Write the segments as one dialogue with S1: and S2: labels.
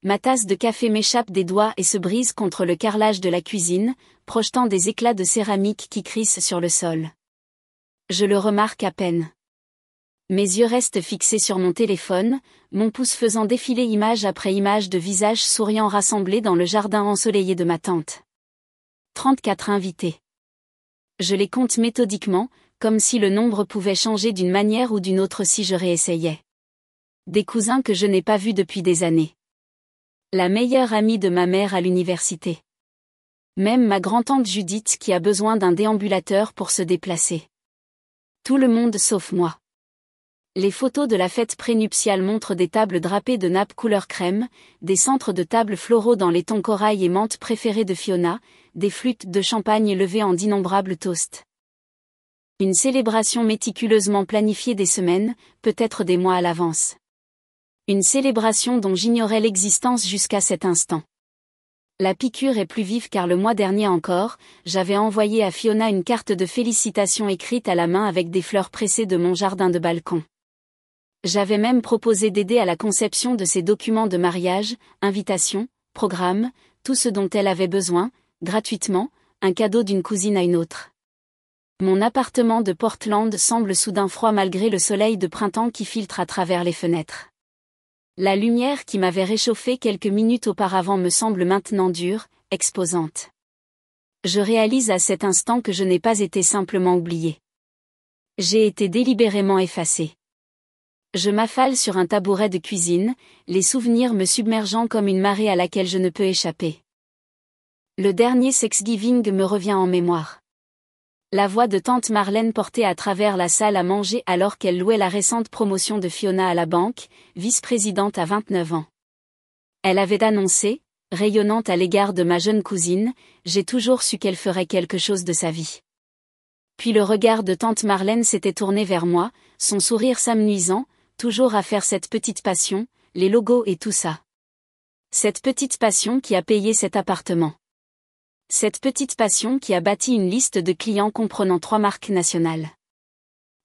S1: Ma tasse de café m'échappe des doigts et se brise contre le carrelage de la cuisine, projetant des éclats de céramique qui crissent sur le sol. Je le remarque à peine. Mes yeux restent fixés sur mon téléphone, mon pouce faisant défiler image après image de visages souriants rassemblés dans le jardin ensoleillé de ma tante. 34 invités. Je les compte méthodiquement, comme si le nombre pouvait changer d'une manière ou d'une autre si je réessayais. Des cousins que je n'ai pas vus depuis des années. La meilleure amie de ma mère à l'université. Même ma grand-tante Judith qui a besoin d'un déambulateur pour se déplacer. Tout le monde sauf moi. Les photos de la fête prénuptiale montrent des tables drapées de nappes couleur crème, des centres de tables floraux dans les tons corail et menthe préférés de Fiona, des flûtes de champagne levées en d'innombrables toasts. Une célébration méticuleusement planifiée des semaines, peut-être des mois à l'avance. Une célébration dont j'ignorais l'existence jusqu'à cet instant. La piqûre est plus vive car le mois dernier encore, j'avais envoyé à Fiona une carte de félicitations écrite à la main avec des fleurs pressées de mon jardin de balcon. J'avais même proposé d'aider à la conception de ses documents de mariage, invitations, programmes, tout ce dont elle avait besoin, gratuitement, un cadeau d'une cousine à une autre. Mon appartement de Portland semble soudain froid malgré le soleil de printemps qui filtre à travers les fenêtres. La lumière qui m'avait réchauffé quelques minutes auparavant me semble maintenant dure, exposante. Je réalise à cet instant que je n'ai pas été simplement oubliée. J'ai été délibérément effacée. Je m'affale sur un tabouret de cuisine, les souvenirs me submergeant comme une marée à laquelle je ne peux échapper. Le dernier Thanksgiving me revient en mémoire. La voix de tante Marlène portée à travers la salle à manger alors qu'elle louait la récente promotion de Fiona à la banque, vice-présidente à 29 ans. Elle avait annoncé, rayonnante à l'égard de ma jeune cousine, j'ai toujours su qu'elle ferait quelque chose de sa vie. Puis le regard de tante Marlène s'était tourné vers moi, son sourire s'amenuisant, toujours à faire cette petite passion, les logos et tout ça. Cette petite passion qui a payé cet appartement. Cette petite passion qui a bâti une liste de clients comprenant 3 marques nationales.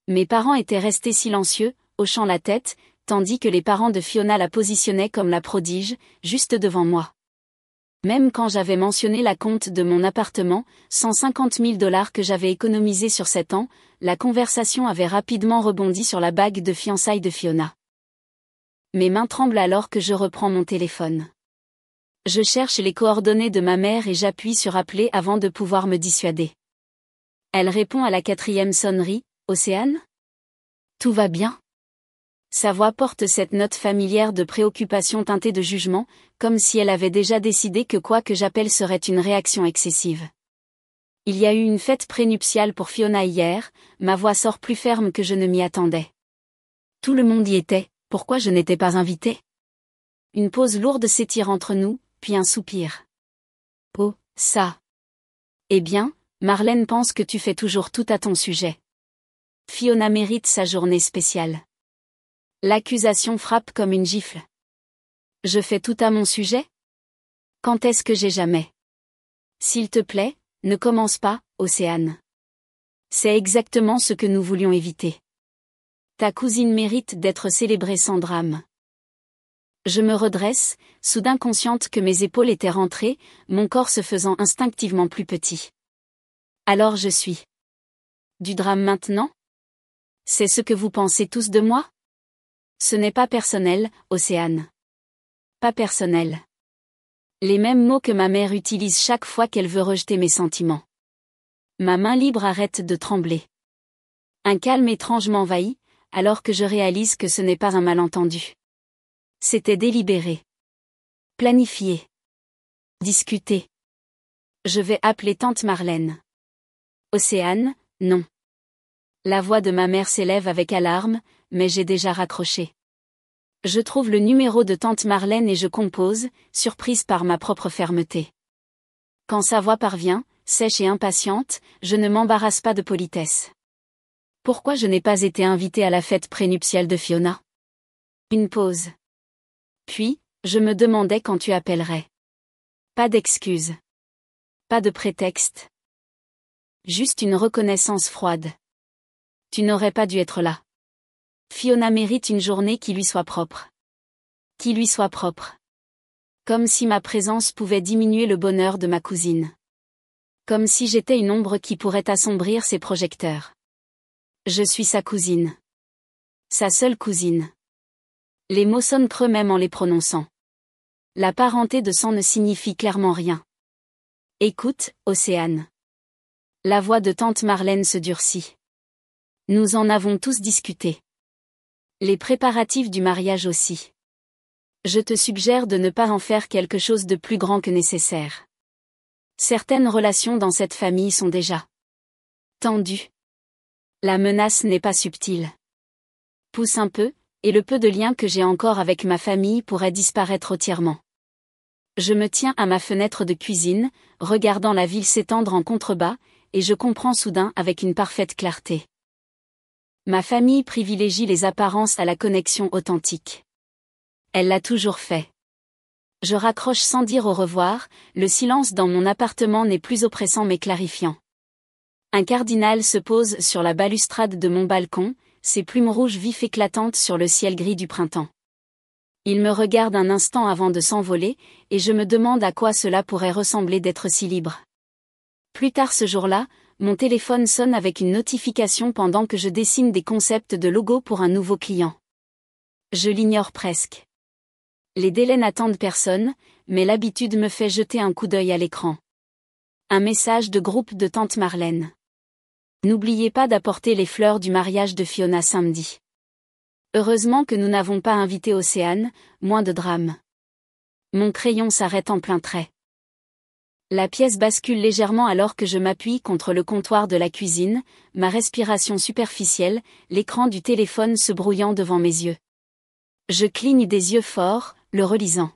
S1: Mes parents étaient restés silencieux, hochant la tête, tandis que les parents de Fiona la positionnaient comme la prodige, juste devant moi. Même quand j'avais mentionné la compte de mon appartement, 150 000 $ que j'avais économisé sur 7 ans, la conversation avait rapidement rebondi sur la bague de fiançailles de Fiona. Mes mains tremblent alors que je reprends mon téléphone. Je cherche les coordonnées de ma mère et j'appuie sur appeler avant de pouvoir me dissuader. Elle répond à la 4e sonnerie, Océane ? Tout va bien ? Sa voix porte cette note familière de préoccupation teintée de jugement, comme si elle avait déjà décidé que quoi que j'appelle serait une réaction excessive. Il y a eu une fête prénuptiale pour Fiona hier, ma voix sort plus ferme que je ne m'y attendais. Tout le monde y était, pourquoi je n'étais pas invitée ? Une pause lourde s'étire entre nous, puis un soupir. Oh, ça. Eh bien, Marlène pense que tu fais toujours tout à ton sujet. Fiona mérite sa journée spéciale. L'accusation frappe comme une gifle. Je fais tout à mon sujet ? Quand est-ce que j'ai jamais ? S'il te plaît, ne commence pas, Océane. C'est exactement ce que nous voulions éviter. Ta cousine mérite d'être célébrée sans drame. Je me redresse, soudain consciente que mes épaules étaient rentrées, mon corps se faisant instinctivement plus petit. Alors je suis. Du drame maintenant ? C'est ce que vous pensez tous de moi ? Ce n'est pas personnel, Océane. Pas personnel. Les mêmes mots que ma mère utilise chaque fois qu'elle veut rejeter mes sentiments. Ma main libre arrête de trembler. Un calme étrange m'envahit, alors que je réalise que ce n'est pas un malentendu. C'était délibéré. Planifié. Discuté. Je vais appeler tante Marlène. Océane, non. La voix de ma mère s'élève avec alarme, mais j'ai déjà raccroché. Je trouve le numéro de tante Marlène et je compose, surprise par ma propre fermeté. Quand sa voix parvient, sèche et impatiente, je ne m'embarrasse pas de politesse. Pourquoi je n'ai pas été invitée à la fête prénuptiale de Fiona ? Une pause. Puis, je me demandais quand tu appellerais. Pas d'excuses. Pas de prétexte. Juste une reconnaissance froide. Tu n'aurais pas dû être là. Fiona mérite une journée qui lui soit propre. Qui lui soit propre. Comme si ma présence pouvait diminuer le bonheur de ma cousine. Comme si j'étais une ombre qui pourrait assombrir ses projecteurs. Je suis sa cousine. Sa seule cousine. Les mots sonnent creux même en les prononçant. La parenté de sang ne signifie clairement rien. Écoute, Océane. La voix de tante Marlène se durcit. Nous en avons tous discuté. Les préparatifs du mariage aussi. Je te suggère de ne pas en faire quelque chose de plus grand que nécessaire. Certaines relations dans cette famille sont déjà tendues. La menace n'est pas subtile. Pousse un peu, et le peu de lien que j'ai encore avec ma famille pourrait disparaître entièrement. Je me tiens à ma fenêtre de cuisine, regardant la ville s'étendre en contrebas, et je comprends soudain avec une parfaite clarté. Ma famille privilégie les apparences à la connexion authentique. Elle l'a toujours fait. Je raccroche sans dire au revoir, le silence dans mon appartement n'est plus oppressant mais clarifiant. Un cardinal se pose sur la balustrade de mon balcon, ses plumes rouges vifs éclatantes sur le ciel gris du printemps. Il me regarde un instant avant de s'envoler, et je me demande à quoi cela pourrait ressembler d'être si libre. Plus tard ce jour-là, mon téléphone sonne avec une notification pendant que je dessine des concepts de logo pour un nouveau client. Je l'ignore presque. Les délais n'attendent personne, mais l'habitude me fait jeter un coup d'œil à l'écran. Un message de groupe de tante Marlène. N'oubliez pas d'apporter les fleurs du mariage de Fiona samedi. Heureusement que nous n'avons pas invité Océane, moins de drame. Mon crayon s'arrête en plein trait. La pièce bascule légèrement alors que je m'appuie contre le comptoir de la cuisine, ma respiration superficielle, l'écran du téléphone se brouillant devant mes yeux. Je cligne des yeux forts, le relisant.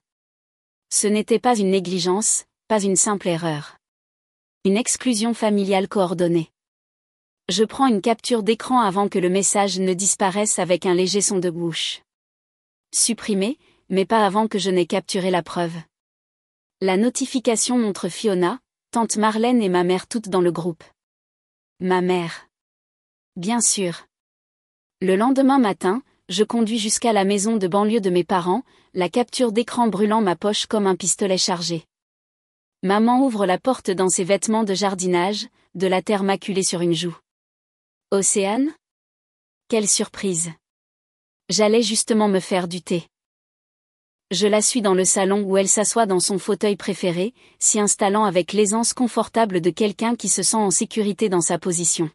S1: Ce n'était pas une négligence, pas une simple erreur. Une exclusion familiale coordonnée. Je prends une capture d'écran avant que le message ne disparaisse avec un léger son de bouche. Supprimé, mais pas avant que je n'ai capturé la preuve. La notification montre Fiona, tante Marlène et ma mère toutes dans le groupe. Ma mère. Bien sûr. Le lendemain matin, je conduis jusqu'à la maison de banlieue de mes parents, la capture d'écran brûlant ma poche comme un pistolet chargé. Maman ouvre la porte dans ses vêtements de jardinage, de la terre maculée sur une joue. Océane ? Quelle surprise. J'allais justement me faire du thé. Je la suis dans le salon où elle s'assoit dans son fauteuil préféré, s'y installant avec l'aisance confortable de quelqu'un qui se sent en sécurité dans sa position.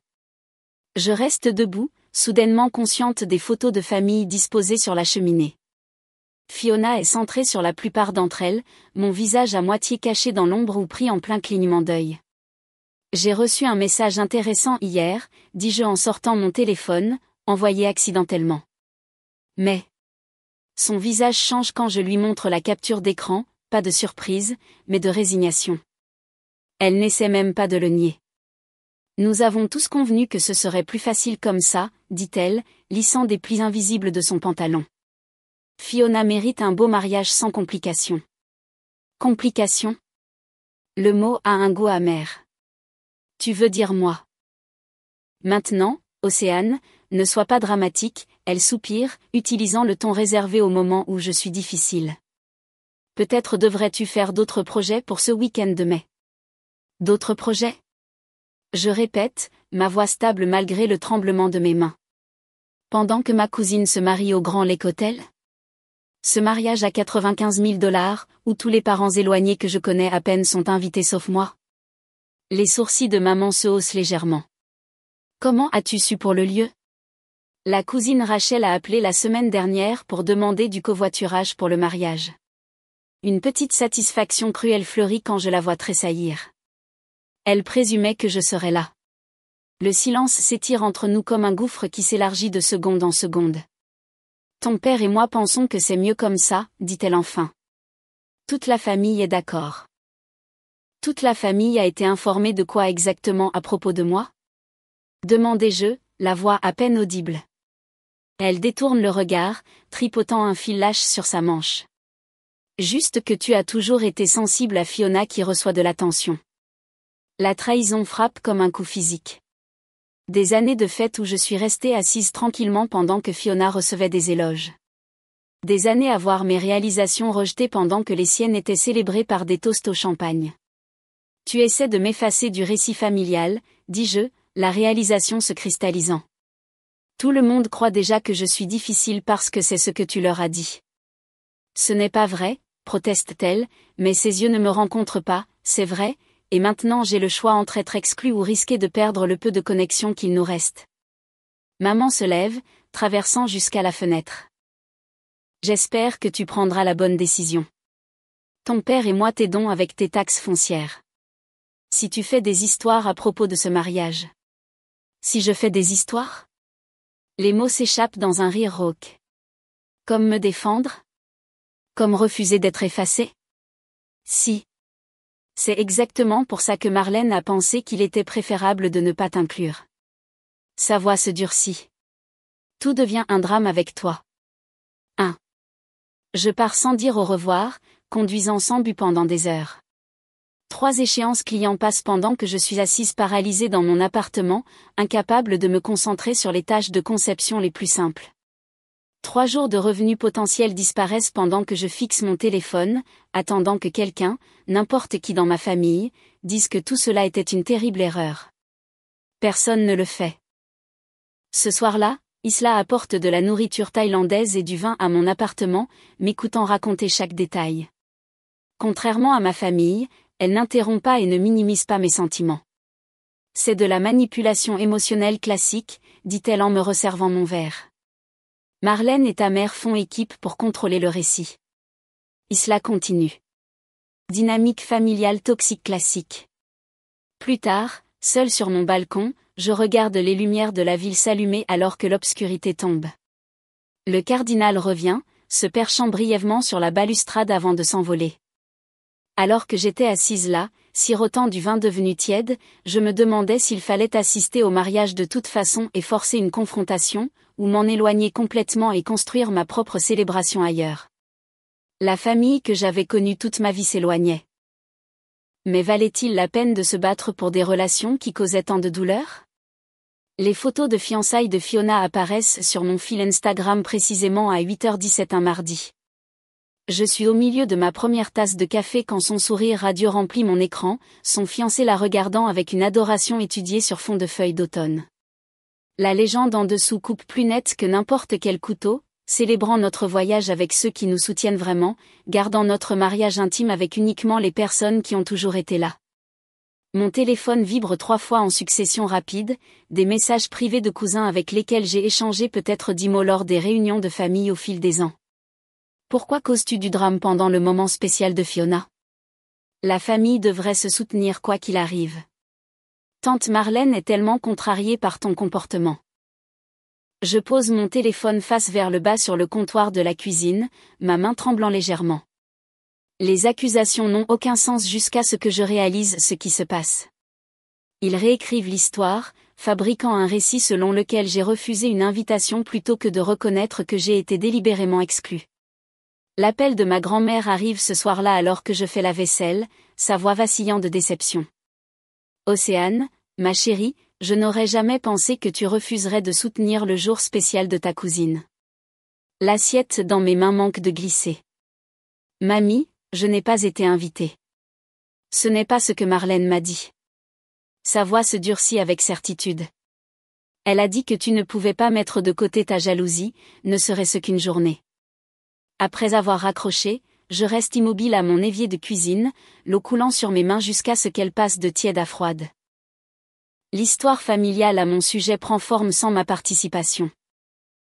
S1: Je reste debout, soudainement consciente des photos de famille disposées sur la cheminée. Fiona est centrée sur la plupart d'entre elles, mon visage à moitié caché dans l'ombre ou pris en plein clignement d'œil. J'ai reçu un message intéressant hier, dis-je en sortant mon téléphone, envoyé accidentellement. Mais son visage change quand je lui montre la capture d'écran, pas de surprise, mais de résignation. Elle n'essaie même pas de le nier. Nous avons tous convenu que ce serait plus facile comme ça, dit-elle, lissant des plis invisibles de son pantalon. Fiona mérite un beau mariage sans complications. Complications ? Le mot a un goût amer. Tu veux dire moi ? Maintenant, Océane, ne sois pas dramatique, elle soupire, utilisant le ton réservé au moment où je suis difficile. Peut-être devrais-tu faire d'autres projets pour ce week-end de mai. D'autres projets ? Je répète, ma voix stable malgré le tremblement de mes mains. Pendant que ma cousine se marie au Grand Lake Hotel ? Ce mariage à 95 000 $, où tous les parents éloignés que je connais à peine sont invités sauf moi ? Les sourcils de maman se haussent légèrement. Comment as-tu su pour le lieu ? La cousine Rachel a appelé la semaine dernière pour demander du covoiturage pour le mariage. Une petite satisfaction cruelle fleurit quand je la vois tressaillir. Elle présumait que je serais là. Le silence s'étire entre nous comme un gouffre qui s'élargit de seconde en seconde. Ton père et moi pensons que c'est mieux comme ça, dit-elle enfin. Toute la famille est d'accord. Toute la famille a été informée de quoi exactement à propos de moi ? Demandai-je, la voix à peine audible. Elle détourne le regard, tripotant un fil lâche sur sa manche. Juste que tu as toujours été sensible à Fiona qui reçoit de l'attention. La trahison frappe comme un coup physique. Des années de fête où je suis restée assise tranquillement pendant que Fiona recevait des éloges. Des années à voir mes réalisations rejetées pendant que les siennes étaient célébrées par des toasts au champagne. Tu essaies de m'effacer du récit familial, dis-je, la réalisation se cristallisant. Tout le monde croit déjà que je suis difficile parce que c'est ce que tu leur as dit. Ce n'est pas vrai, proteste-t-elle, mais ses yeux ne me rencontrent pas, c'est vrai, et maintenant j'ai le choix entre être exclu ou risquer de perdre le peu de connexion qu'il nous reste. Maman se lève, traversant jusqu'à la fenêtre. J'espère que tu prendras la bonne décision. Ton père et moi t'aidons avec tes taxes foncières. Si tu fais des histoires à propos de ce mariage. Si je fais des histoires? Les mots s'échappent dans un rire rauque. Comme me défendre? Comme refuser d'être effacé? Si. C'est exactement pour ça que Marlène a pensé qu'il était préférable de ne pas t'inclure. Sa voix se durcit. Tout devient un drame avec toi. 1. Je pars sans dire au revoir, conduisant sans but pendant des heures. 3 échéances clients passent pendant que je suis assise paralysée dans mon appartement, incapable de me concentrer sur les tâches de conception les plus simples. 3 jours de revenus potentiels disparaissent pendant que je fixe mon téléphone, attendant que quelqu'un, n'importe qui dans ma famille, dise que tout cela était une terrible erreur. Personne ne le fait. Ce soir-là, Isla apporte de la nourriture thaïlandaise et du vin à mon appartement, m'écoutant raconter chaque détail. Contrairement à ma famille, elle n'interrompt pas et ne minimise pas mes sentiments. C'est de la manipulation émotionnelle classique, dit-elle en me resservant mon verre. Marlène et ta mère font équipe pour contrôler le récit. Isla continue. Dynamique familiale toxique classique. Plus tard, seule sur mon balcon, je regarde les lumières de la ville s'allumer alors que l'obscurité tombe. Le cardinal revient, se perchant brièvement sur la balustrade avant de s'envoler. Alors que j'étais assise là, sirotant du vin devenu tiède, je me demandais s'il fallait assister au mariage de toute façon et forcer une confrontation, ou m'en éloigner complètement et construire ma propre célébration ailleurs. La famille que j'avais connue toute ma vie s'éloignait. Mais valait-il la peine de se battre pour des relations qui causaient tant de douleur? Les photos de fiançailles de Fiona apparaissent sur mon fil Instagram précisément à 8h17 un mardi. Je suis au milieu de ma première tasse de café quand son sourire radieux remplit mon écran, son fiancé la regardant avec une adoration étudiée sur fond de feuilles d'automne. La légende en dessous coupe plus net que n'importe quel couteau, célébrant notre voyage avec ceux qui nous soutiennent vraiment, gardant notre mariage intime avec uniquement les personnes qui ont toujours été là. Mon téléphone vibre 3 fois en succession rapide, des messages privés de cousins avec lesquels j'ai échangé peut-être 10 mots lors des réunions de famille au fil des ans. Pourquoi causes-tu du drame pendant le moment spécial de Fiona? La famille devrait se soutenir quoi qu'il arrive. Tante Marlène est tellement contrariée par ton comportement. Je pose mon téléphone face vers le bas sur le comptoir de la cuisine, ma main tremblant légèrement. Les accusations n'ont aucun sens jusqu'à ce que je réalise ce qui se passe. Ils réécrivent l'histoire, fabriquant un récit selon lequel j'ai refusé une invitation plutôt que de reconnaître que j'ai été délibérément exclue. L'appel de ma grand-mère arrive ce soir-là alors que je fais la vaisselle, sa voix vacillant de déception. Océane, ma chérie, je n'aurais jamais pensé que tu refuserais de soutenir le jour spécial de ta cousine. L'assiette dans mes mains manque de glisser. Mamie, je n'ai pas été invitée. Ce n'est pas ce que Marlène m'a dit. Sa voix se durcit avec certitude. Elle a dit que tu ne pouvais pas mettre de côté ta jalousie, ne serait-ce qu'une journée. Après avoir raccroché, je reste immobile à mon évier de cuisine, l'eau coulant sur mes mains jusqu'à ce qu'elle passe de tiède à froide. L'histoire familiale à mon sujet prend forme sans ma participation.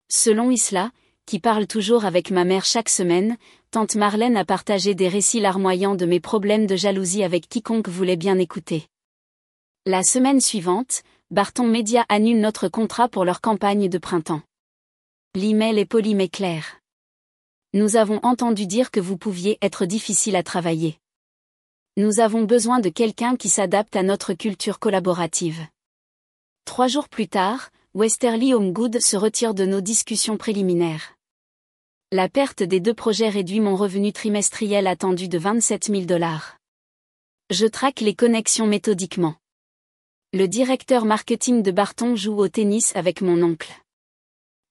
S1: Selon Isla, qui parle toujours avec ma mère chaque semaine, tante Marlène a partagé des récits larmoyants de mes problèmes de jalousie avec quiconque voulait bien écouter. La semaine suivante, Barton Media annule notre contrat pour leur campagne de printemps. L'email est poli mais clair. Nous avons entendu dire que vous pouviez être difficile à travailler. Nous avons besoin de quelqu'un qui s'adapte à notre culture collaborative. 3 jours plus tard, Westerly Homegood se retire de nos discussions préliminaires. La perte des 2 projets réduit mon revenu trimestriel attendu de 27 000 $. Je traque les connexions méthodiquement. Le directeur marketing de Barton joue au tennis avec mon oncle.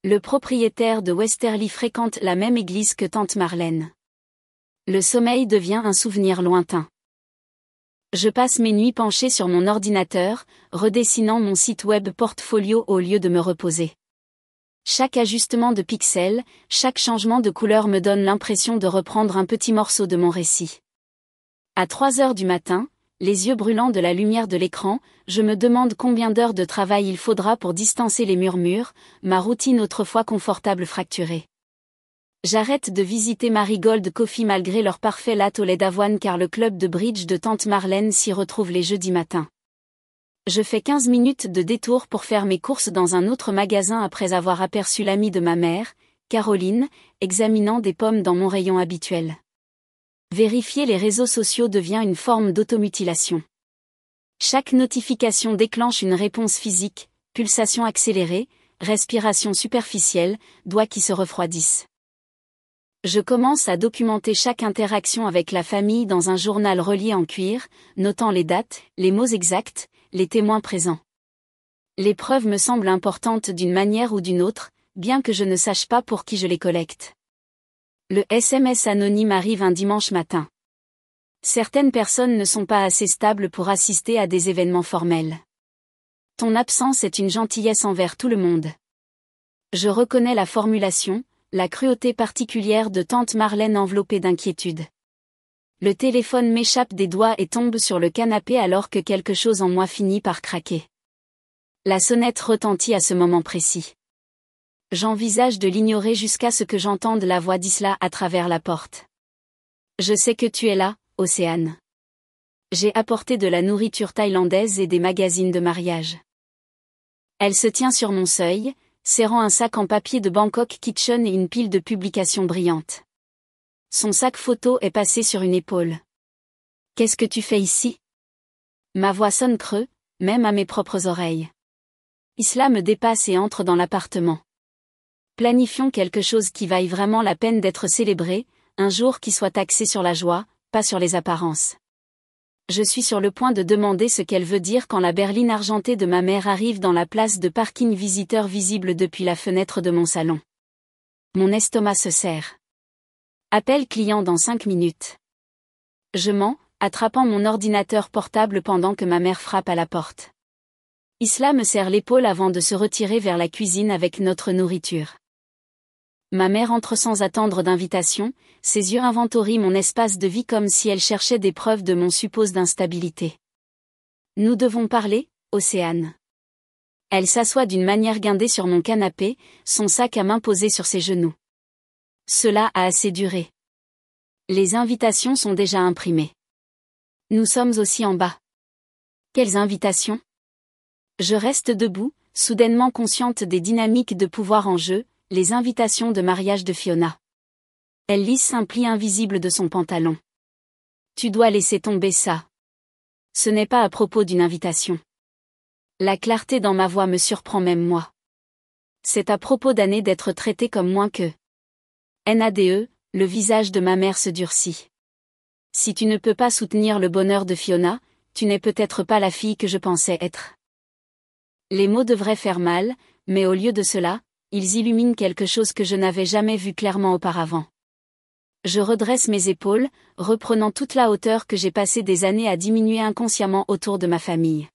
S1: Le propriétaire de Westerly fréquente la même église que tante Marlène. Le sommeil devient un souvenir lointain. Je passe mes nuits penchée sur mon ordinateur, redessinant mon site web portfolio au lieu de me reposer. Chaque ajustement de pixels, chaque changement de couleur me donne l'impression de reprendre un petit morceau de mon récit. À 3 heures du matin, les yeux brûlants de la lumière de l'écran, je me demande combien d'heures de travail il faudra pour distancer les murmures, ma routine autrefois confortable fracturée. J'arrête de visiter Marigold Coffee malgré leur parfait latte au lait d'avoine car le club de bridge de tante Marlène s'y retrouve les jeudis matins. Je fais 15 minutes de détour pour faire mes courses dans un autre magasin après avoir aperçu l'amie de ma mère, Caroline, examinant des pommes dans mon rayon habituel. Vérifier les réseaux sociaux devient une forme d'automutilation. Chaque notification déclenche une réponse physique, pulsation accélérée, respiration superficielle, doigts qui se refroidissent. Je commence à documenter chaque interaction avec la famille dans un journal relié en cuir, notant les dates, les mots exacts, les témoins présents. Les preuves me semblent importantes d'une manière ou d'une autre, bien que je ne sache pas pour qui je les collecte. Le SMS anonyme arrive un dimanche matin. Certaines personnes ne sont pas assez stables pour assister à des événements formels. Ton absence est une gentillesse envers tout le monde. Je reconnais la formulation, la cruauté particulière de tante Marlène enveloppée d'inquiétude. Le téléphone m'échappe des doigts et tombe sur le canapé alors que quelque chose en moi finit par craquer. La sonnette retentit à ce moment précis. J'envisage de l'ignorer jusqu'à ce que j'entende la voix d'Isla à travers la porte. Je sais que tu es là, Océane. J'ai apporté de la nourriture thaïlandaise et des magazines de mariage. Elle se tient sur mon seuil, serrant un sac en papier de Bangkok Kitchen et une pile de publications brillantes. Son sac photo est passé sur une épaule. Qu'est-ce que tu fais ici? Ma voix sonne creux, même à mes propres oreilles. Isla me dépasse et entre dans l'appartement. Planifions quelque chose qui vaille vraiment la peine d'être célébré, un jour qui soit axé sur la joie, pas sur les apparences. Je suis sur le point de demander ce qu'elle veut dire quand la berline argentée de ma mère arrive dans la place de parking visiteur visible depuis la fenêtre de mon salon. Mon estomac se serre. Appel client dans 5 minutes. Je mens, attrapant mon ordinateur portable pendant que ma mère frappe à la porte. Isla me serre l'épaule avant de se retirer vers la cuisine avec notre nourriture. Ma mère entre sans attendre d'invitation, ses yeux inventorient mon espace de vie comme si elle cherchait des preuves de mon suppose d'instabilité. Nous devons parler, Océane. Elle s'assoit d'une manière guindée sur mon canapé, son sac à main posé sur ses genoux. Cela a assez duré. Les invitations sont déjà imprimées. Nous sommes aussi en bas. Quelles invitations? Je reste debout, soudainement consciente des dynamiques de pouvoir en jeu, les invitations de mariage de Fiona. Elle lisse un pli invisible de son pantalon. Tu dois laisser tomber ça. Ce n'est pas à propos d'une invitation. La clarté dans ma voix me surprend même moi. C'est à propos d'années d'être traitée comme moins que. NADE, le visage de ma mère se durcit. Si tu ne peux pas soutenir le bonheur de Fiona, tu n'es peut-être pas la fille que je pensais être. Les mots devraient faire mal, mais au lieu de cela, ils illuminent quelque chose que je n'avais jamais vu clairement auparavant. Je redresse mes épaules, reprenant toute la hauteur que j'ai passé des années à diminuer inconsciemment autour de ma famille.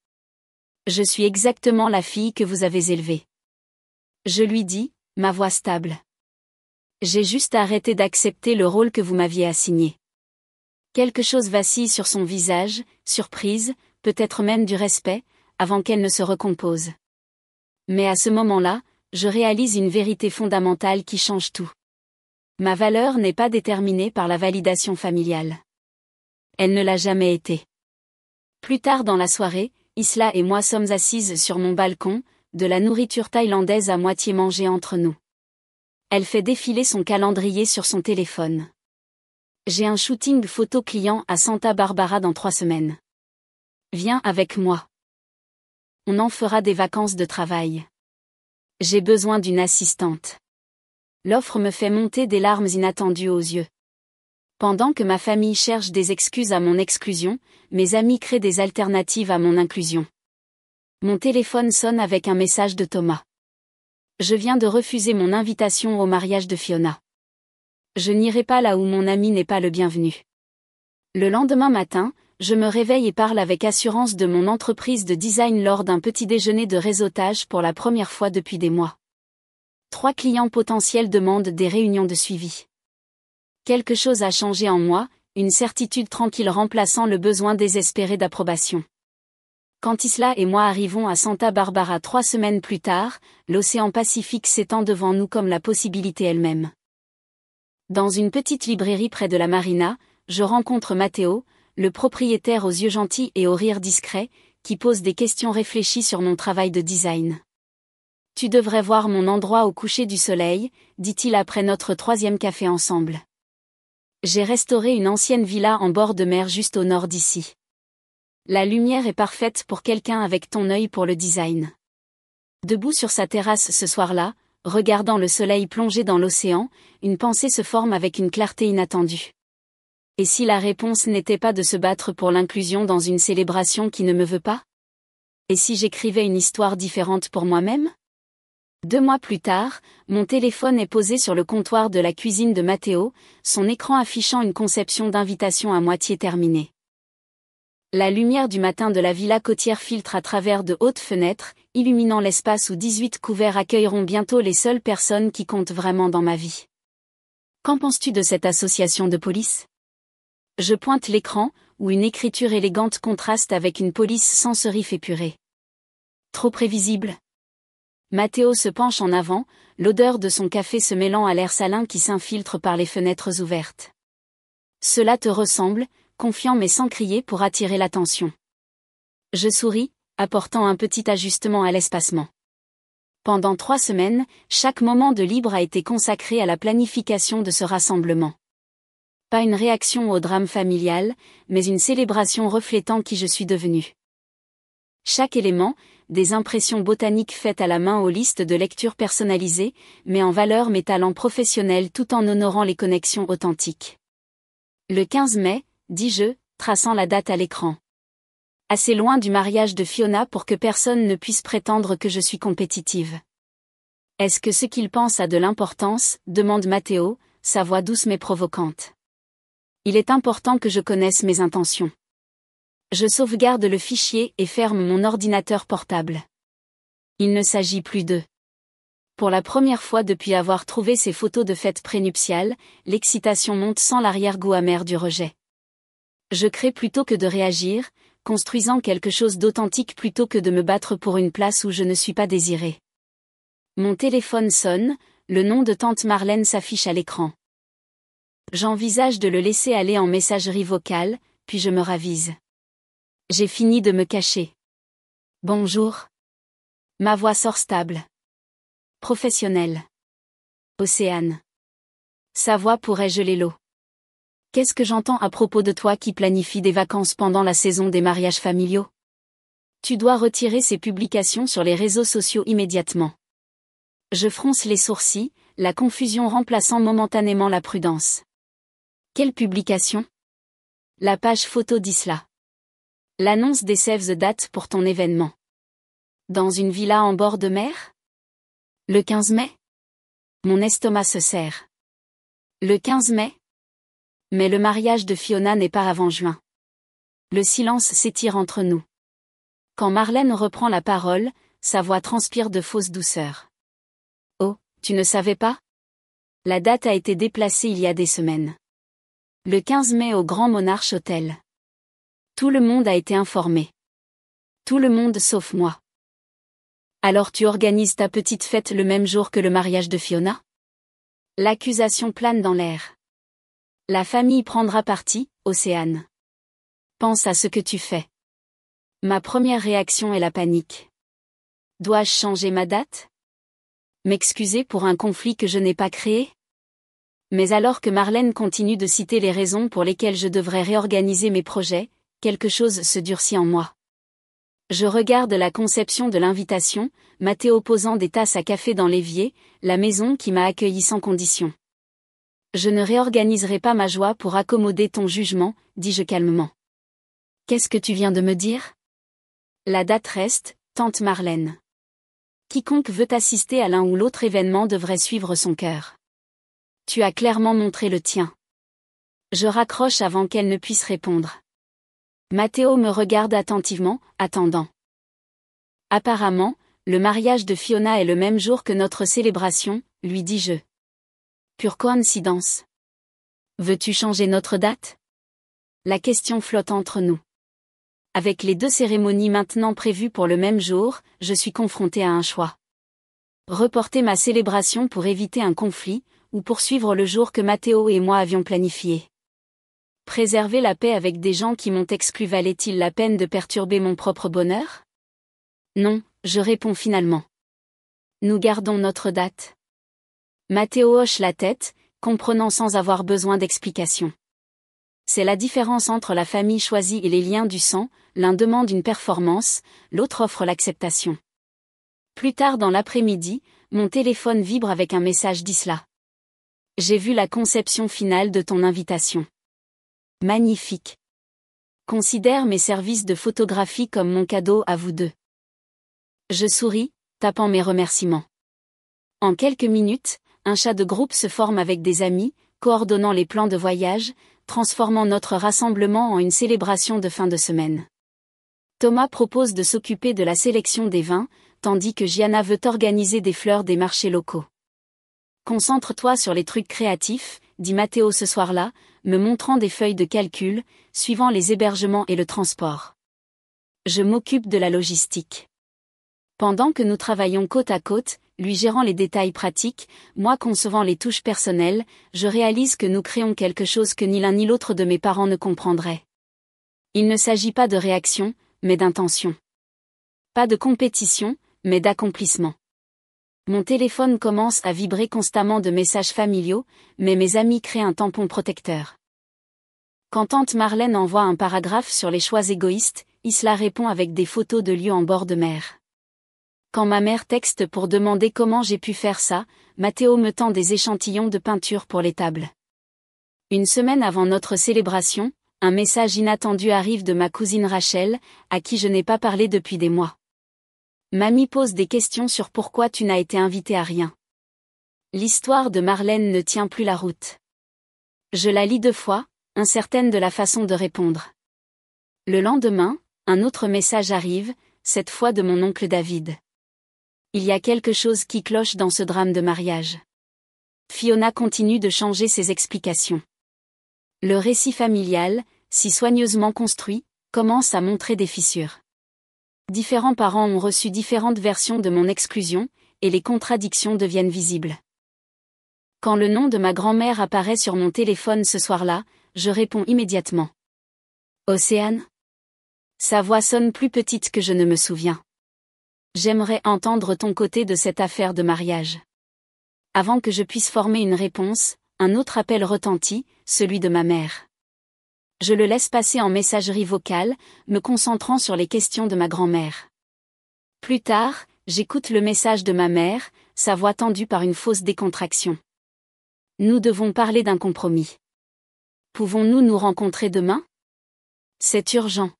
S1: Je suis exactement la fille que vous avez élevée. Je lui dis, ma voix stable. J'ai juste arrêté d'accepter le rôle que vous m'aviez assigné. Quelque chose vacille sur son visage, surprise, peut-être même du respect, avant qu'elle ne se recompose. Mais à ce moment-là, je réalise une vérité fondamentale qui change tout. Ma valeur n'est pas déterminée par la validation familiale. Elle ne l'a jamais été. Plus tard dans la soirée, Isla et moi sommes assises sur mon balcon, de la nourriture thaïlandaise à moitié mangée entre nous. Elle fait défiler son calendrier sur son téléphone. J'ai un shooting photo client à Santa Barbara dans 3 semaines. Viens avec moi. On en fera des vacances de travail. J'ai besoin d'une assistante. L'offre me fait monter des larmes inattendues aux yeux. Pendant que ma famille cherche des excuses à mon exclusion, mes amis créent des alternatives à mon inclusion. Mon téléphone sonne avec un message de Thomas. Je viens de refuser mon invitation au mariage de Fiona. Je n'irai pas là où mon ami n'est pas le bienvenu. Le lendemain matin, je me réveille et parle avec assurance de mon entreprise de design lors d'un petit déjeuner de réseautage pour la première fois depuis des mois. 3 clients potentiels demandent des réunions de suivi. Quelque chose a changé en moi, une certitude tranquille remplaçant le besoin désespéré d'approbation. Quand Isla et moi arrivons à Santa Barbara 3 semaines plus tard, l'océan Pacifique s'étend devant nous comme la possibilité elle-même. Dans une petite librairie près de la marina, je rencontre Matteo, le propriétaire aux yeux gentils et au rire discret, qui pose des questions réfléchies sur mon travail de design. « Tu devrais voir mon endroit au coucher du soleil », dit-il après notre 3e café ensemble. J'ai restauré une ancienne villa en bord de mer juste au nord d'ici. La lumière est parfaite pour quelqu'un avec ton œil pour le design. Debout sur sa terrasse ce soir-là, regardant le soleil plonger dans l'océan, une pensée se forme avec une clarté inattendue. Et si la réponse n'était pas de se battre pour l'inclusion dans une célébration qui ne me veut pas? Et si j'écrivais une histoire différente pour moi-même? 2 mois plus tard, mon téléphone est posé sur le comptoir de la cuisine de Matteo, son écran affichant une conception d'invitation à moitié terminée. La lumière du matin de la villa côtière filtre à travers de hautes fenêtres, illuminant l'espace où 18 couverts accueilleront bientôt les seules personnes qui comptent vraiment dans ma vie. Qu'en penses-tu de cette association de police? Je pointe l'écran, où une écriture élégante contraste avec une police sans serif épuré. Trop prévisible? Matteo se penche en avant, l'odeur de son café se mêlant à l'air salin qui s'infiltre par les fenêtres ouvertes. Cela te ressemble, confiant mais sans crier pour attirer l'attention. Je souris, apportant un petit ajustement à l'espacement. Pendant 3 semaines, chaque moment de libre a été consacré à la planification de ce rassemblement. Pas une réaction au drame familial, mais une célébration reflétant qui je suis devenue. Chaque élément, des impressions botaniques faites à la main aux listes de lecture personnalisées, met en valeur mes talents professionnels tout en honorant les connexions authentiques. Le 15 mai, dis-je, traçant la date à l'écran. Assez loin du mariage de Fiona pour que personne ne puisse prétendre que je suis compétitive. Est-ce que ce qu'il pense a de l'importance, demande Matteo, sa voix douce mais provocante. Il est important que je connaisse mes intentions. Je sauvegarde le fichier et ferme mon ordinateur portable. Il ne s'agit plus de. Pour la première fois depuis avoir trouvé ces photos de fête prénuptiale, l'excitation monte sans l'arrière-goût amer du rejet. Je crée plutôt que de réagir, construisant quelque chose d'authentique plutôt que de me battre pour une place où je ne suis pas désirée. Mon téléphone sonne, le nom de tante Marlène s'affiche à l'écran. J'envisage de le laisser aller en messagerie vocale, puis je me ravise. J'ai fini de me cacher. Bonjour. Ma voix sort stable. Professionnelle. Océane. Sa voix pourrait geler l'eau. Qu'est-ce que j'entends à propos de toi qui planifie des vacances pendant la saison des mariages familiaux? Tu dois retirer ces publications sur les réseaux sociaux immédiatement. Je fronce les sourcils, la confusion remplaçant momentanément la prudence. Quelle publication? La page photo d'Isla. L'annonce des Save the Date pour ton événement. Dans une villa en bord de mer? Le 15 mai? Mon estomac se serre. Le 15 mai? Mais le mariage de Fiona n'est pas avant juin. Le silence s'étire entre nous. Quand Marlène reprend la parole, sa voix transpire de fausse douceur. Oh, tu ne savais pas? La date a été déplacée il y a des semaines. Le 15 mai au Grand Monarch Hotel. Tout le monde a été informé. Tout le monde sauf moi. Alors tu organises ta petite fête le même jour que le mariage de Fiona? L'accusation plane dans l'air. La famille prendra parti, Océane. Pense à ce que tu fais. Ma première réaction est la panique. Dois-je changer ma date? M'excuser pour un conflit que je n'ai pas créé? Mais alors que Marlène continue de citer les raisons pour lesquelles je devrais réorganiser mes projets, quelque chose se durcit en moi. Je regarde la conception de l'invitation, Matteo posant des tasses à café dans l'évier, la maison qui m'a accueilli sans condition. Je ne réorganiserai pas ma joie pour accommoder ton jugement, dis-je calmement. Qu'est-ce que tu viens de me dire? La date reste, tante Marlène. Quiconque veut assister à l'un ou l'autre événement devrait suivre son cœur. Tu as clairement montré le tien. Je raccroche avant qu'elle ne puisse répondre. Matteo me regarde attentivement, attendant. Apparemment, le mariage de Fiona est le même jour que notre célébration, lui dis-je. Pure coïncidence. Veux-tu changer notre date? La question flotte entre nous. Avec les deux cérémonies maintenant prévues pour le même jour, je suis confrontée à un choix. Reporter ma célébration pour éviter un conflit, ou poursuivre le jour que Matteo et moi avions planifié. Préserver la paix avec des gens qui m'ont exclu valait-il la peine de perturber mon propre bonheur? Non, je réponds finalement. Nous gardons notre date. Matteo hoche la tête, comprenant sans avoir besoin d'explication. C'est la différence entre la famille choisie et les liens du sang, l'un demande une performance, l'autre offre l'acceptation. Plus tard dans l'après-midi, mon téléphone vibre avec un message d'Isla. J'ai vu la conception finale de ton invitation. Magnifique. Considère mes services de photographie comme mon cadeau à vous deux. Je souris, tapant mes remerciements. En quelques minutes, un chat de groupe se forme avec des amis, coordonnant les plans de voyage, transformant notre rassemblement en une célébration de fin de semaine. Thomas propose de s'occuper de la sélection des vins, tandis que Gianna veut organiser des fleurs des marchés locaux. Concentre-toi sur les trucs créatifs, dit Matteo ce soir-là, me montrant des feuilles de calcul, suivant les hébergements et le transport. Je m'occupe de la logistique. Pendant que nous travaillons côte à côte, lui gérant les détails pratiques, moi concevant les touches personnelles, je réalise que nous créons quelque chose que ni l'un ni l'autre de mes parents ne comprendrait. Il ne s'agit pas de réaction, mais d'intention. Pas de compétition, mais d'accomplissement. Mon téléphone commence à vibrer constamment de messages familiaux, mais mes amis créent un tampon protecteur. Quand tante Marlène envoie un paragraphe sur les choix égoïstes, Isla répond avec des photos de lieux en bord de mer. Quand ma mère texte pour demander comment j'ai pu faire ça, Matteo me tend des échantillons de peinture pour les tables. Une semaine avant notre célébration, un message inattendu arrive de ma cousine Rachel, à qui je n'ai pas parlé depuis des mois. Mamie pose des questions sur pourquoi tu n'as été invitée à rien. L'histoire de Marlène ne tient plus la route. Je la lis 2 fois, incertaine de la façon de répondre. Le lendemain, un autre message arrive, cette fois de mon oncle David. Il y a quelque chose qui cloche dans ce drame de mariage. Fiona continue de changer ses explications. Le récit familial, si soigneusement construit, commence à montrer des fissures. Différents parents ont reçu différentes versions de mon exclusion, et les contradictions deviennent visibles. Quand le nom de ma grand-mère apparaît sur mon téléphone ce soir-là, je réponds immédiatement. Océane? Sa voix sonne plus petite que je ne me souviens. J'aimerais entendre ton côté de cette affaire de mariage. Avant que je puisse former une réponse, un autre appel retentit, celui de ma mère. Je le laisse passer en messagerie vocale, me concentrant sur les questions de ma grand-mère. Plus tard, j'écoute le message de ma mère, sa voix tendue par une fausse décontraction. Nous devons parler d'un compromis. Pouvons-nous nous rencontrer demain? C'est urgent.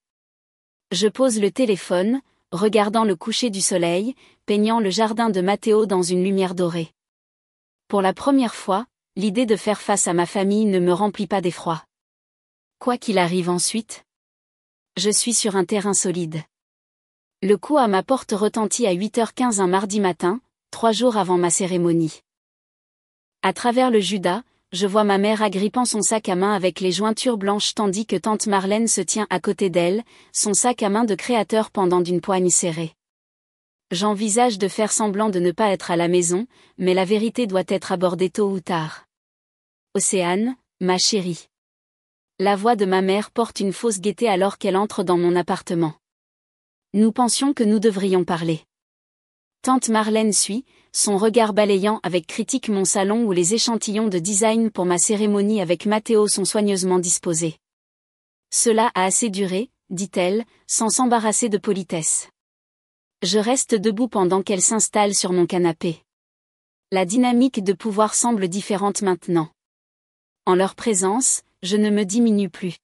S1: Je pose le téléphone, regardant le coucher du soleil, peignant le jardin de Matteo dans une lumière dorée. Pour la première fois, l'idée de faire face à ma famille ne me remplit pas d'effroi. Quoi qu'il arrive ensuite, je suis sur un terrain solide. Le coup à ma porte retentit à 8h15 un mardi matin, 3 jours avant ma cérémonie. À travers le judas, je vois ma mère agrippant son sac à main avec les jointures blanches tandis que tante Marlène se tient à côté d'elle, son sac à main de créateur pendant d'une poigne serrée. J'envisage de faire semblant de ne pas être à la maison, mais la vérité doit être abordée tôt ou tard. Océane, ma chérie. La voix de ma mère porte une fausse gaieté alors qu'elle entre dans mon appartement. Nous pensions que nous devrions parler. Tante Marlène suit, son regard balayant avec critique mon salon où les échantillons de design pour ma cérémonie avec Matteo sont soigneusement disposés. Cela a assez duré, dit-elle, sans s'embarrasser de politesse. Je reste debout pendant qu'elle s'installe sur mon canapé. La dynamique de pouvoir semble différente maintenant. En leur présence, je ne me diminue plus.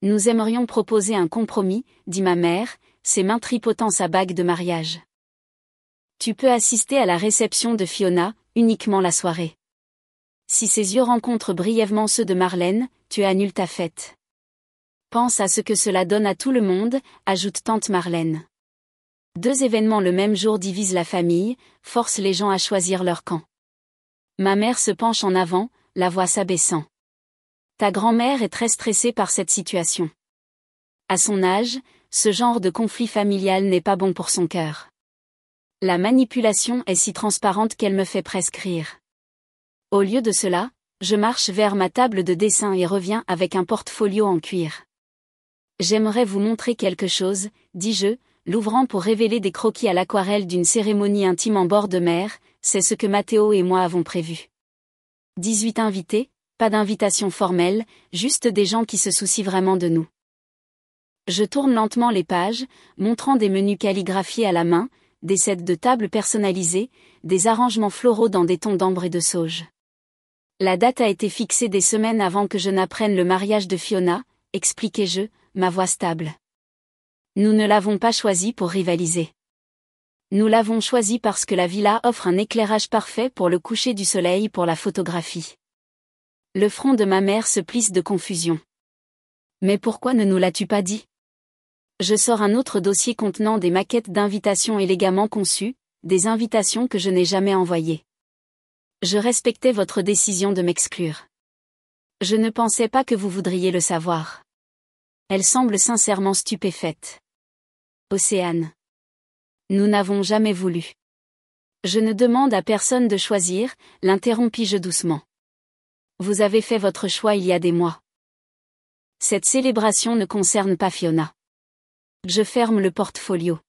S1: Nous aimerions proposer un compromis, dit ma mère, ses mains tripotant sa bague de mariage. Tu peux assister à la réception de Fiona, uniquement la soirée. Si ses yeux rencontrent brièvement ceux de Marlène, tu annules ta fête. Pense à ce que cela donne à tout le monde, ajoute tante Marlène. 2 événements le même jour divisent la famille, forcent les gens à choisir leur camp. Ma mère se penche en avant, la voix s'abaissant. Ta grand-mère est très stressée par cette situation. À son âge, ce genre de conflit familial n'est pas bon pour son cœur. La manipulation est si transparente qu'elle me fait presque rire. Au lieu de cela, je marche vers ma table de dessin et reviens avec un portfolio en cuir. J'aimerais vous montrer quelque chose, dis-je, l'ouvrant pour révéler des croquis à l'aquarelle d'une cérémonie intime en bord de mer, c'est ce que Matteo et moi avons prévu. 18 invités, pas d'invitation formelle, juste des gens qui se soucient vraiment de nous. Je tourne lentement les pages, montrant des menus calligraphiés à la main, des sets de table personnalisés, des arrangements floraux dans des tons d'ambre et de sauge. La date a été fixée des semaines avant que je n'apprenne le mariage de Fiona, expliquai-je, ma voix stable. Nous ne l'avons pas choisi pour rivaliser. Nous l'avons choisi parce que la villa offre un éclairage parfait pour le coucher du soleil pour la photographie. Le front de ma mère se plisse de confusion. Mais pourquoi ne nous l'as-tu pas dit ? Je sors un autre dossier contenant des maquettes d'invitations élégamment conçues, des invitations que je n'ai jamais envoyées. Je respectais votre décision de m'exclure. Je ne pensais pas que vous voudriez le savoir. Elle semble sincèrement stupéfaite. Océane. Nous n'avons jamais voulu. Je ne demande à personne de choisir, l'interrompis-je doucement. Vous avez fait votre choix il y a des mois. Cette célébration ne concerne pas Fiona. Je ferme le portfolio.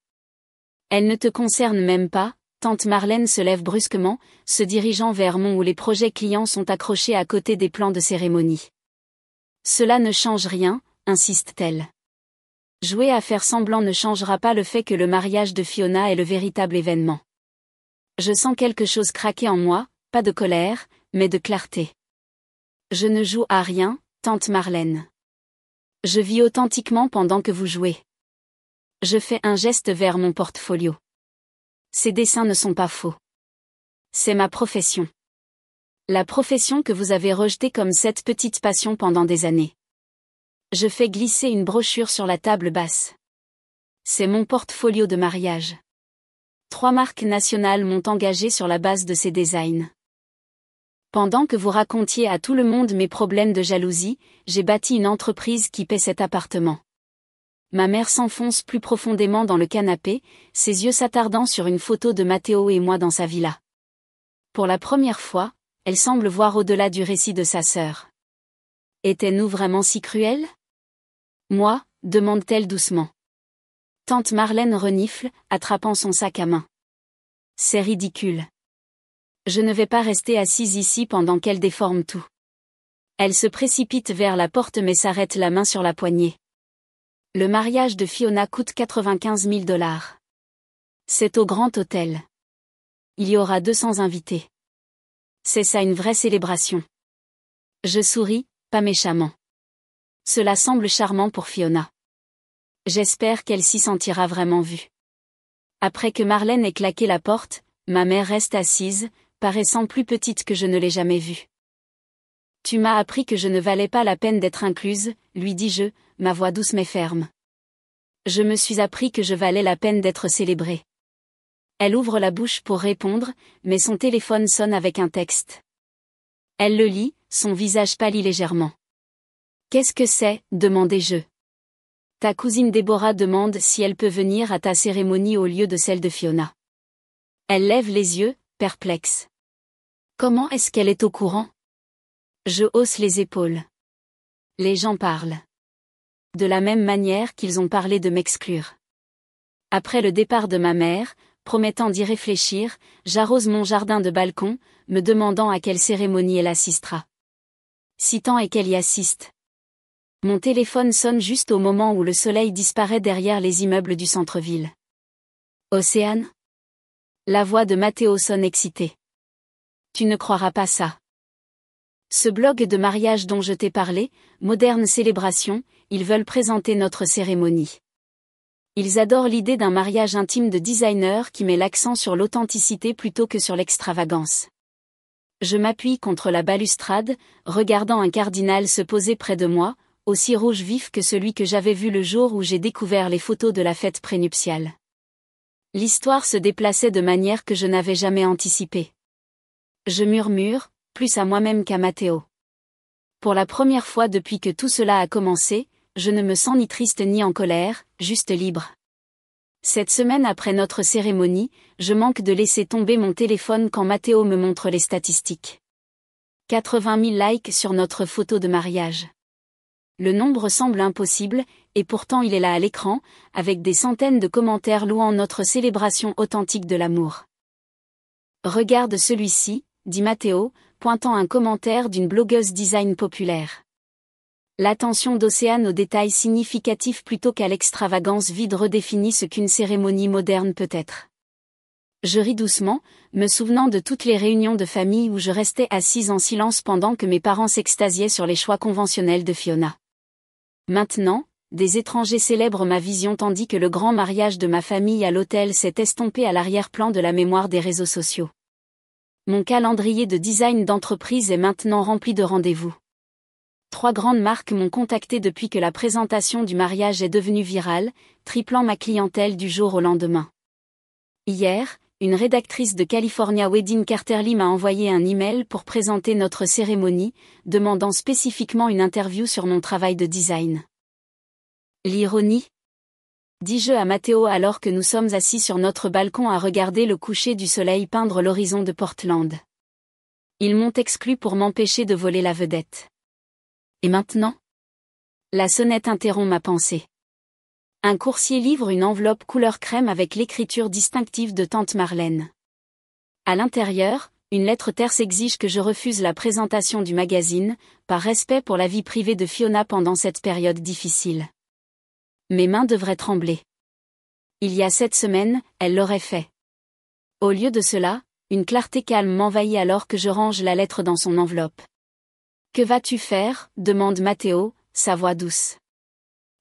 S1: Elle ne te concerne même pas. Tante Marlène se lève brusquement, se dirigeant vers mon où les projets clients sont accrochés à côté des plans de cérémonie. Cela ne change rien, insiste-t-elle. Jouer à faire semblant ne changera pas le fait que le mariage de Fiona est le véritable événement. Je sens quelque chose craquer en moi, pas de colère, mais de clarté. Je ne joue à rien, tante Marlène. Je vis authentiquement pendant que vous jouez. Je fais un geste vers mon portfolio. Ces dessins ne sont pas faux. C'est ma profession. La profession que vous avez rejetée comme cette petite passion pendant des années. Je fais glisser une brochure sur la table basse. C'est mon portfolio de mariage. 3 marques nationales m'ont engagé sur la base de ces designs. Pendant que vous racontiez à tout le monde mes problèmes de jalousie, j'ai bâti une entreprise qui paie cet appartement. Ma mère s'enfonce plus profondément dans le canapé, ses yeux s'attardant sur une photo de Matteo et moi dans sa villa. Pour la première fois, elle semble voir au-delà du récit de sa sœur. Étais-nous vraiment si cruels ? Moi, demande-t-elle doucement. Tante Marlène renifle, attrapant son sac à main. C'est ridicule. Je ne vais pas rester assise ici pendant qu'elle déforme tout. Elle se précipite vers la porte mais s'arrête la main sur la poignée. Le mariage de Fiona coûte 95 000 $. C'est au Grand Hôtel. Il y aura 200 invités. C'est ça une vraie célébration. Je souris, pas méchamment. Cela semble charmant pour Fiona. J'espère qu'elle s'y sentira vraiment vue. Après que Marlène ait claqué la porte, ma mère reste assise, paraissant plus petite que je ne l'ai jamais vue. Tu m'as appris que je ne valais pas la peine d'être incluse, lui dis-je, ma voix douce mais ferme. Je me suis appris que je valais la peine d'être célébrée. Elle ouvre la bouche pour répondre, mais son téléphone sonne avec un texte. Elle le lit, son visage pâlit légèrement. Qu'est-ce que c'est ? demandai-je. Ta cousine Déborah demande si elle peut venir à ta cérémonie au lieu de celle de Fiona. Elle lève les yeux, perplexe. Comment est-ce qu'elle est au courant ? Je hausse les épaules. Les gens parlent. De la même manière qu'ils ont parlé de m'exclure. Après le départ de ma mère, promettant d'y réfléchir, j'arrose mon jardin de balcon, me demandant à quelle cérémonie elle assistera. Si tant est qu'elle y assiste. Mon téléphone sonne juste au moment où le soleil disparaît derrière les immeubles du centre-ville. Océane ? La voix de Matteo sonne excitée. Tu ne croiras pas ça. Ce blog de mariage dont je t'ai parlé, Moderne Célébration, ils veulent présenter notre cérémonie. Ils adorent l'idée d'un mariage intime de designer qui met l'accent sur l'authenticité plutôt que sur l'extravagance. Je m'appuie contre la balustrade, regardant un cardinal se poser près de moi, aussi rouge vif que celui que j'avais vu le jour où j'ai découvert les photos de la fête prénuptiale. L'histoire se déplaçait de manière que je n'avais jamais anticipée. Je murmure, plus à moi-même qu'à Matteo. Pour la première fois depuis que tout cela a commencé, je ne me sens ni triste ni en colère, juste libre. Cette semaine après notre cérémonie, je manque de laisser tomber mon téléphone quand Matteo me montre les statistiques. 80 000 likes sur notre photo de mariage. Le nombre semble impossible, et pourtant il est là à l'écran, avec des centaines de commentaires louant notre célébration authentique de l'amour. Regarde celui-ci, dit Matteo, pointant un commentaire d'une blogueuse design populaire. L'attention d'Océane aux détails significatifs plutôt qu'à l'extravagance vide redéfinit ce qu'une cérémonie moderne peut être. Je ris doucement, me souvenant de toutes les réunions de famille où je restais assise en silence pendant que mes parents s'extasiaient sur les choix conventionnels de Fiona. Maintenant, des étrangers célèbrent ma vision tandis que le grand mariage de ma famille à l'hôtel s'est estompé à l'arrière-plan de la mémoire des réseaux sociaux. Mon calendrier de design d'entreprise est maintenant rempli de rendez-vous. 3 grandes marques m'ont contacté depuis que la présentation du mariage est devenue virale, triplant ma clientèle du jour au lendemain. Hier, une rédactrice de California Wedding Carterly m'a envoyé un email pour présenter notre cérémonie, demandant spécifiquement une interview sur mon travail de design. L'ironie ? Dis-je à Matteo alors que nous sommes assis sur notre balcon à regarder le coucher du soleil peindre l'horizon de Portland. Ils m'ont exclu pour m'empêcher de voler la vedette. Et maintenant ? La sonnette interrompt ma pensée. Un coursier livre une enveloppe couleur crème avec l'écriture distinctive de tante Marlène. À l'intérieur, une lettre terse exige que je refuse la présentation du magazine, par respect pour la vie privée de Fiona pendant cette période difficile. Mes mains devraient trembler. Il y a 7 semaines, elle l'aurait fait. Au lieu de cela, une clarté calme m'envahit alors que je range la lettre dans son enveloppe. « Que vas-tu faire ?» demande Matteo, sa voix douce.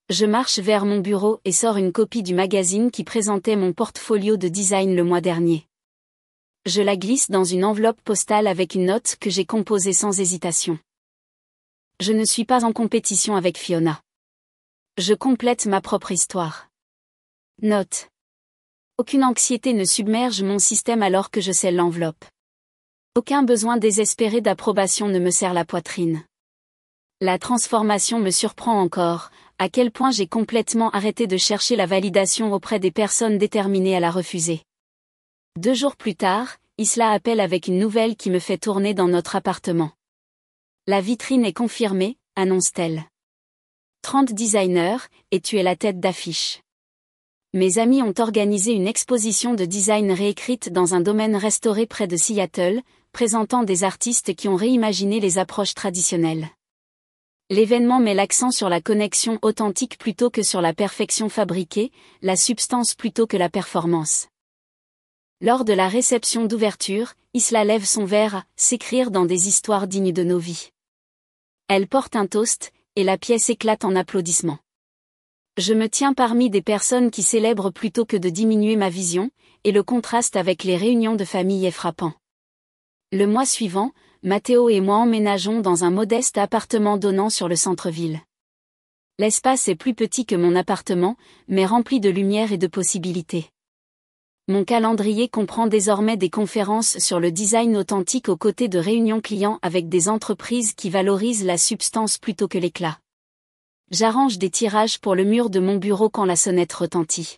S1: Je marche vers mon bureau et sors une copie du magazine qui présentait mon portfolio de design le mois dernier. Je la glisse dans une enveloppe postale avec une note que j'ai composée sans hésitation. Je ne suis pas en compétition avec Fiona. Je complète ma propre histoire. Note. Aucune anxiété ne submerge mon système alors que je scelle l'enveloppe. Aucun besoin désespéré d'approbation ne me serre la poitrine. La transformation me surprend encore, à quel point j'ai complètement arrêté de chercher la validation auprès des personnes déterminées à la refuser. 2 jours plus tard, Isla appelle avec une nouvelle qui me fait tourner dans notre appartement. La vitrine est confirmée, annonce-t-elle. 30 designers, et tu es la tête d'affiche. Mes amis ont organisé une exposition de design réécrite dans un domaine restauré près de Seattle, présentant des artistes qui ont réimaginé les approches traditionnelles. L'événement met l'accent sur la connexion authentique plutôt que sur la perfection fabriquée, la substance plutôt que la performance. Lors de la réception d'ouverture, Isla lève son verre à « s'écrire dans des histoires dignes de nos vies ». Elle porte un toast, et la pièce éclate en applaudissements. Je me tiens parmi des personnes qui célèbrent plutôt que de diminuer ma vision, et le contraste avec les réunions de famille est frappant. Le mois suivant, Matteo et moi emménageons dans un modeste appartement donnant sur le centre-ville. L'espace est plus petit que mon appartement, mais rempli de lumière et de possibilités. Mon calendrier comprend désormais des conférences sur le design authentique aux côtés de réunions clients avec des entreprises qui valorisent la substance plutôt que l'éclat. J'arrange des tirages pour le mur de mon bureau quand la sonnette retentit.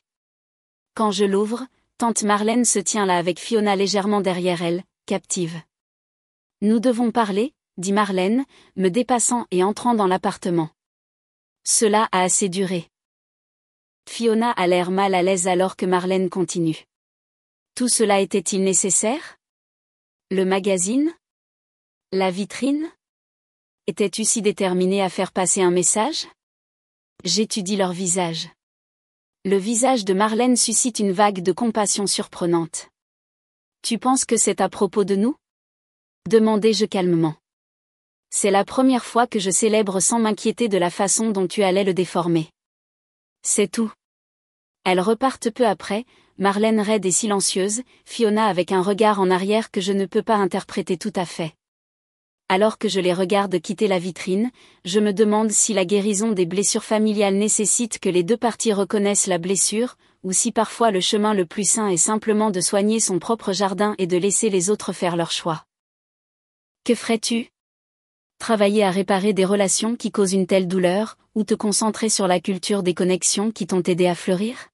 S1: Quand je l'ouvre, tante Marlène se tient là avec Fiona légèrement derrière elle, captive. « Nous devons parler » dit Marlène, me dépassant et entrant dans l'appartement. Cela a assez duré. Fiona a l'air mal à l'aise alors que Marlène continue. Tout cela était-il nécessaire ? Le magazine ? La vitrine ? Étais-tu si déterminée à faire passer un message ? J'étudie leur visage. Le visage de Marlène suscite une vague de compassion surprenante. Tu penses que c'est à propos de nous ? Demandai-je calmement. C'est la première fois que je célèbre sans m'inquiéter de la façon dont tu allais le déformer. C'est tout. Elles repartent peu après, Marlène raide et silencieuse, Fiona avec un regard en arrière que je ne peux pas interpréter tout à fait. Alors que je les regarde quitter la vitrine, je me demande si la guérison des blessures familiales nécessite que les deux parties reconnaissent la blessure, ou si parfois le chemin le plus sain est simplement de soigner son propre jardin et de laisser les autres faire leur choix. Que ferais-tu ? Travailler à réparer des relations qui causent une telle douleur, ou te concentrer sur la culture des connexions qui t'ont aidé à fleurir ?